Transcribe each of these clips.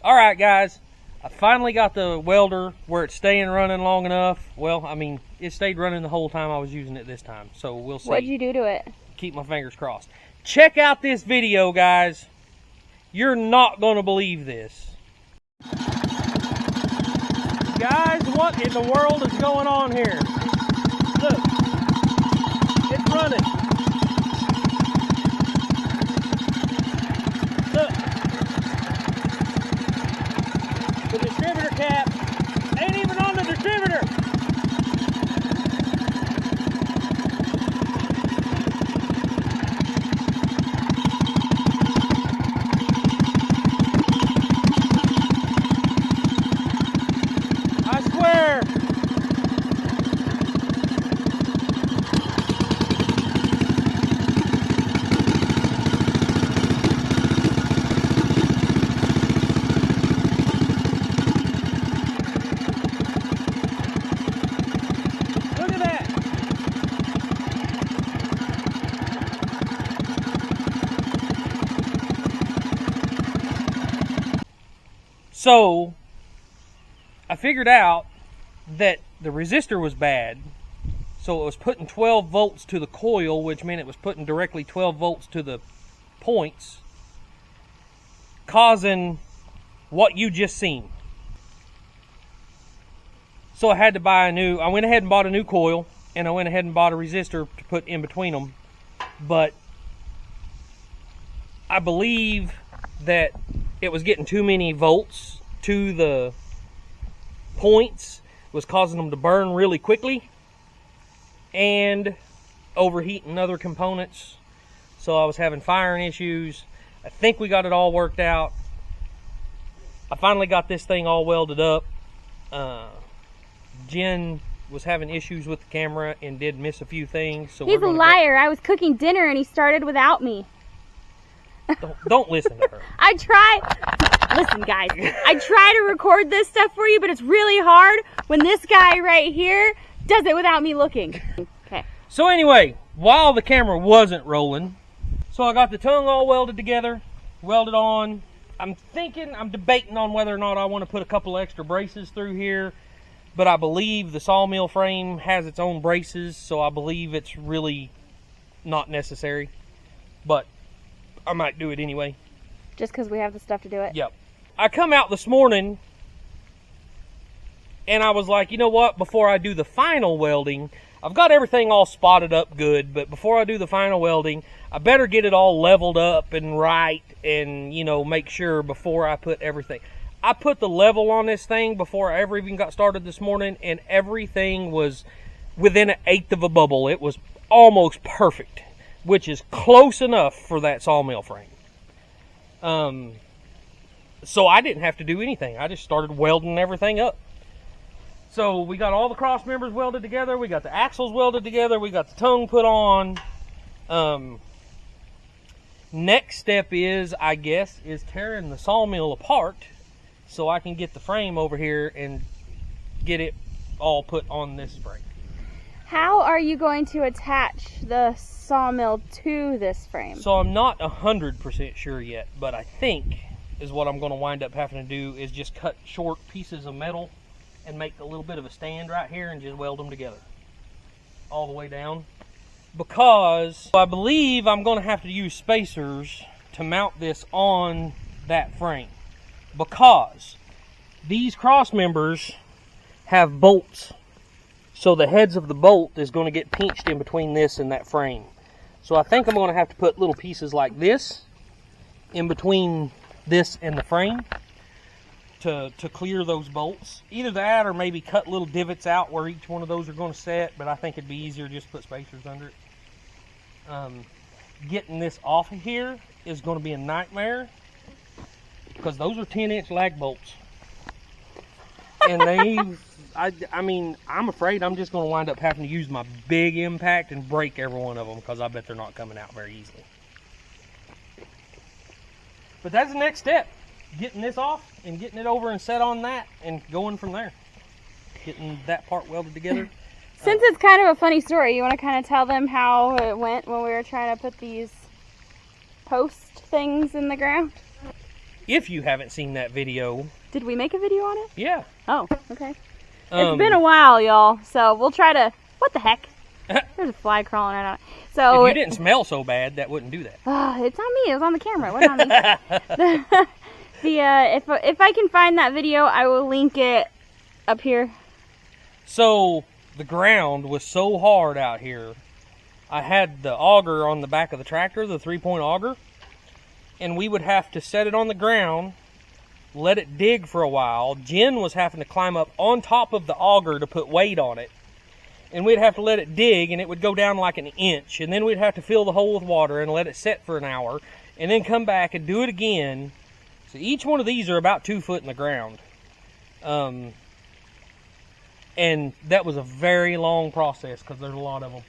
Alright guys, I finally got the welder where it's staying running long enough. Well, I mean, it stayed running the whole time I was using it this time, so we'll see. What'd you do to it? Keep my fingers crossed. Check out this video, guys. You're not going to believe this. Guys, what in the world is going on here? Look, it's running. Look. The distributor cap ain't even on the distributor. I swear. So, I figured out that the resistor was bad, so it was putting 12 volts to the coil, which meant it was putting directly 12 volts to the points, causing what you just seen. So I had to buy I went ahead and bought a new coil, and I went ahead and bought a resistor to put in between them, but I believe that it was getting too many volts to the points. It was causing them to burn really quickly and overheating other components. So I was having firing issues. I think we got it all worked out. I finally got this thing all welded up. Jen was having issues with the camera and did miss a few things. So he's a liar. I was cooking dinner and he started without me. Don't listen to her. Listen guys, I try to record this stuff for you, but it's really hard when this guy right here does it without me looking. Okay. So anyway, while the camera wasn't rolling, so I got the tongue all welded together, welded on. I'm debating on whether or not I want to put a couple extra braces through here, but I believe the sawmill frame has its own braces, so I believe it's really not necessary, but I might do it anyway. Just because we have the stuff to do it? Yep. I come out this morning and I was like, you know what? Before I do the final welding, I've got everything all spotted up good, but before I do the final welding, I better get it all leveled up and right and, you know, make sure before I put everything. I put the level on this thing before I ever even got started this morning, and everything was within 1/8 of a bubble. It was almost perfect, which is close enough for that sawmill frame. So I didn't have to do anything. I just started welding everything up. So we got all the cross members welded together. We got the axles welded together. We got the tongue put on. Next step is, I guess, is tearing the sawmill apart so I can get the frame over here and get it all put on this frame. How are you going to attach the sawmill to this frame? So I'm not 100% sure yet, but I think is what I'm going to wind up having to do is just cut short pieces of metal and make a little bit of a stand right here and just weld them together all the way down, because I believe I'm going to have to use spacers to mount this on that frame, because these cross members have bolts. So the heads of the bolt is going to get pinched in between this and that frame. So I think I'm going to have to put little pieces like this in between this and the frame to clear those bolts. Either that or maybe cut little divots out where each one of those are going to set, but I think it'd be easier just to put spacers under it. Getting this off of here is going to be a nightmare because those are 10-inch lag bolts. And I mean, I'm afraid I'm just going to wind up having to use my big impact and break every one of them, because I bet they're not coming out very easily. But that's the next step. Getting this off and getting it over and set on that and going from there. Getting that part welded together. Since it's kind of a funny story, you want to kind of tell them how it went when we were trying to put these post things in the ground? if you haven't seen that video. Did we make a video on it? Yeah. Oh, okay. It's been a while, y'all, so we'll try to... What the heck? There's a fly crawling right on it. So if you didn't smell so bad, that wouldn't do that. It's on me. It was on the camera. It wasn't on me. If I can find that video, I will link it up here. So the ground was so hard out here. I had the auger on the back of the tractor, the 3-point auger, and we would have to set it on the ground, let it dig for a while. Jen was having to climb up on top of the auger to put weight on it. And we'd have to let it dig, and it would go down like an inch. And then we'd have to fill the hole with water and let it set for an hour. And then come back and do it again. So each one of these are about 2 foot in the ground. And that was a very long process because there's a lot of them.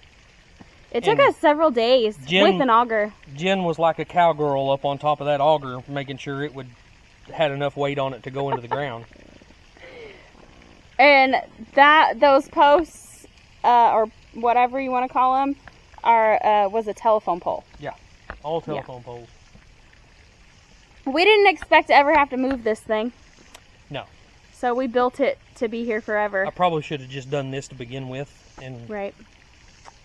It took us several days with an auger. Jen was like a cowgirl up on top of that auger, making sure it had enough weight on it to go into the ground. And those posts, or whatever you want to call them, was a telephone pole. Yeah, all telephone poles. We didn't expect to ever have to move this thing. No. So we built it to be here forever. I probably should have just done this to begin with. Right.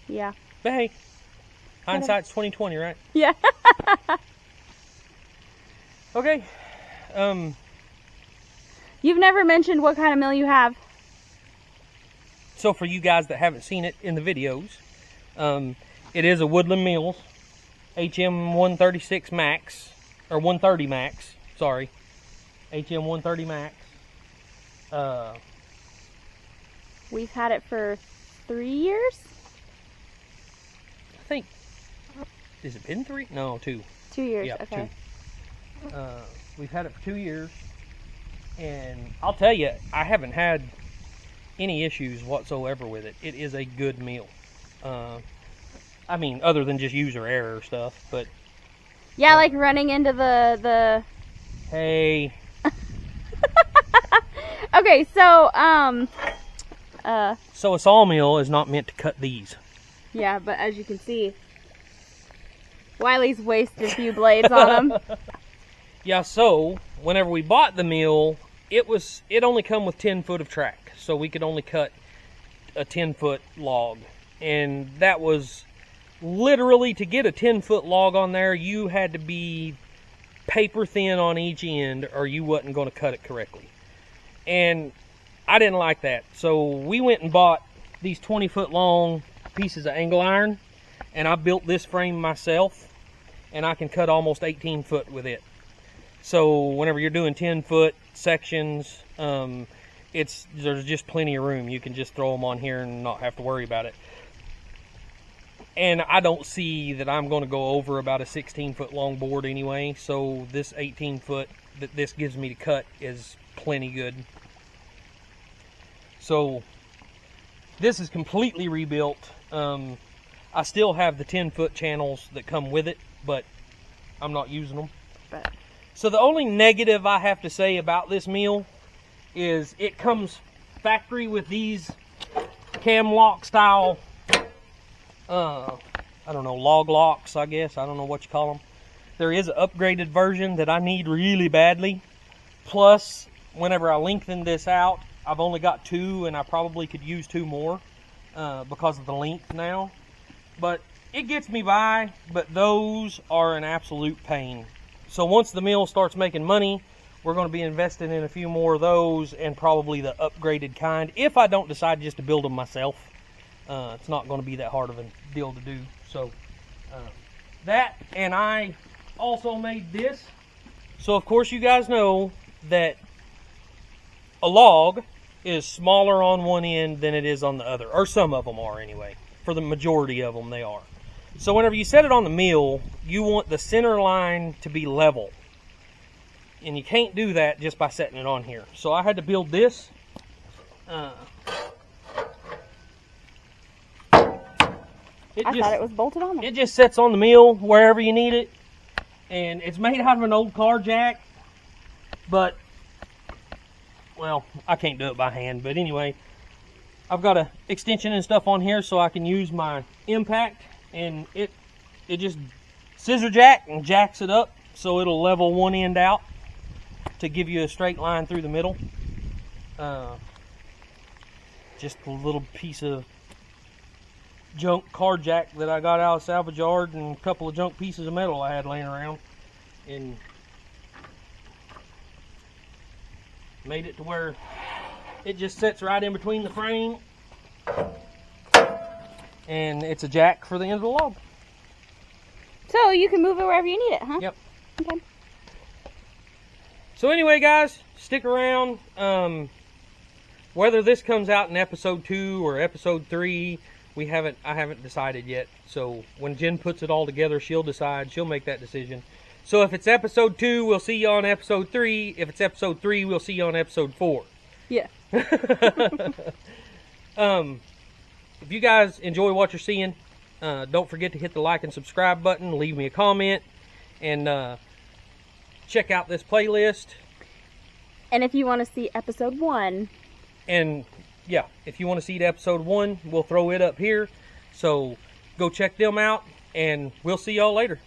Yeah. But hey, hindsight's 20/20, right? Yeah. Okay. You've never mentioned what kind of mill you have. So for you guys that haven't seen it in the videos, it is a Woodland Mills HM 136 Max, or 130 Max, sorry. HM 130 Max. We've had it for 3 years? I think, has it been 3? No, 2. 2 years, yeah, okay. 2. We've had it for 2 years, and I'll tell you, I haven't had any issues whatsoever with it. It is a good meal. I mean, other than just user error stuff, but... Yeah, like running into the... Hey. Okay, so, So a sawmill is not meant to cut these. Yeah, but as you can see, Wiley's wasted a few blades on them. Yeah, so whenever we bought the mill, it only come with 10 foot of track, so we could only cut a 10-foot log, and that was literally, to get a 10-foot log on there, you had to be paper thin on each end, or you wasn't going to cut it correctly. And I didn't like that, so we went and bought these 20-foot long pieces of angle iron, and I built this frame myself, and I can cut almost 18 foot with it. So whenever you're doing 10-foot sections, there's just plenty of room. You can just throw them on here and not have to worry about it. And I don't see that I'm going to go over about a 16-foot long board anyway, so this 18-foot that this gives me to cut is plenty good. So this is completely rebuilt. I still have the 10-foot channels that come with it, but I'm not using them. So the only negative I have to say about this mill is it comes factory with these cam lock style, I don't know, log locks, I guess. I don't know what you call them. There is an upgraded version that I need really badly. Plus, whenever I lengthen this out, I've only got 2, and I probably could use 2 more because of the length now. But it gets me by, but those are an absolute pain. So once the mill starts making money, we're going to be investing in a few more of those, and probably the upgraded kind, if I don't decide just to build them myself. It's not going to be that hard of a deal to do. So that, and I also made this. So of course you guys know that a log is smaller on one end than it is on the other, or some of them are anyway. For the majority of them, they are. So whenever you set it on the mill, you want the center line to be level. And you can't do that just by setting it on here. So I had to build this. I thought it was bolted on there. It just sets on the mill wherever you need it. And it's made out of an old car jack. But, well, I can't do it by hand. But anyway, I've got an extension and stuff on here so I can use my impact. And it just scissor jack and jacks it up so it'll level one end out. to give you a straight line through the middle. Just a little piece of junk car jack that I got out of salvage yard, and a couple of junk pieces of metal I had laying around, and made it to where it just sits right in between the frame, and it's a jack for the end of the log. So you can move it wherever you need it, huh? Yep. Okay. So anyway, guys, stick around. Whether this comes out in episode 2 or episode 3, I haven't decided yet. So when Jen puts it all together, she'll decide. She'll make that decision. So if it's episode 2, we'll see you on episode 3. If it's episode 3, we'll see you on episode 4. Yeah. If you guys enjoy what you're seeing, don't forget to hit the like and subscribe button. Leave me a comment, and check out this playlist. And if you want to see episode 1, and yeah, if you want to see episode 1, we'll throw it up here. So go check them out, and we'll see y'all later.